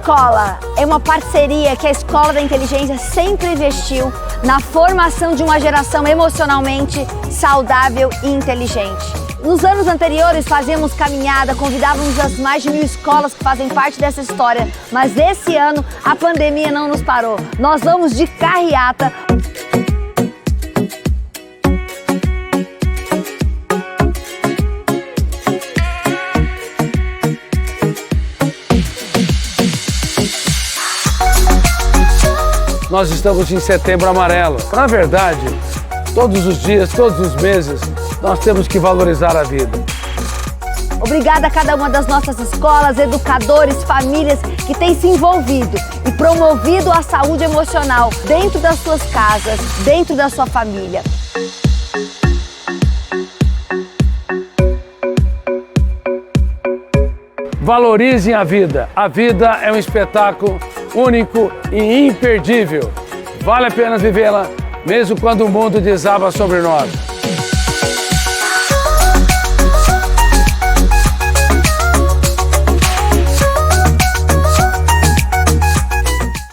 Escola é uma parceria que a Escola da Inteligência sempre investiu na formação de uma geração emocionalmente saudável e inteligente. Nos anos anteriores fazíamos caminhada, convidávamos as mais de 1000 escolas que fazem parte dessa história, mas esse ano a pandemia não nos parou. Nós vamos de carreata. Nós estamos em Setembro Amarelo. Na verdade, todos os dias, todos os meses, nós temos que valorizar a vida. Obrigada a cada uma das nossas escolas, educadores, famílias que têm se envolvido e promovido a saúde emocional dentro das suas casas, dentro da sua família. Valorizem a vida. A vida é um espetáculo único e imperdível. Vale a pena vivê-la, mesmo quando o mundo desaba sobre nós.